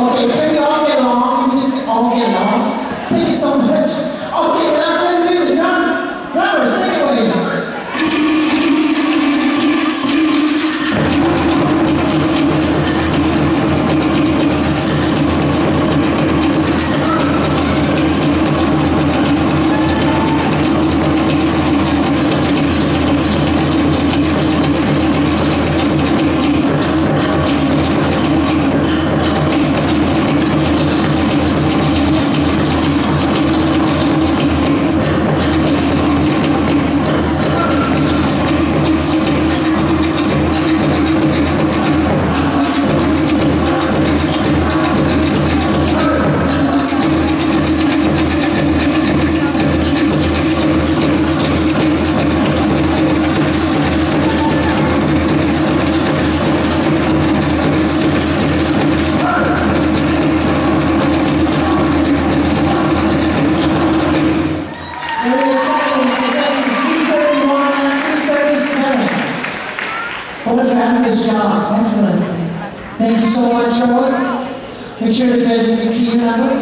Okay, can we all get along? Can we just all get along? Thank you so much. Okay, without further ado, the drummers, take it away. This job. Excellent. Thank you so much, Charles. Make sure the judges can see your number.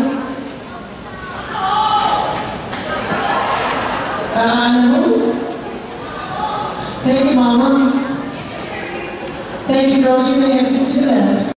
Thank you, Mama. Thank you, girls. You may exit to the left.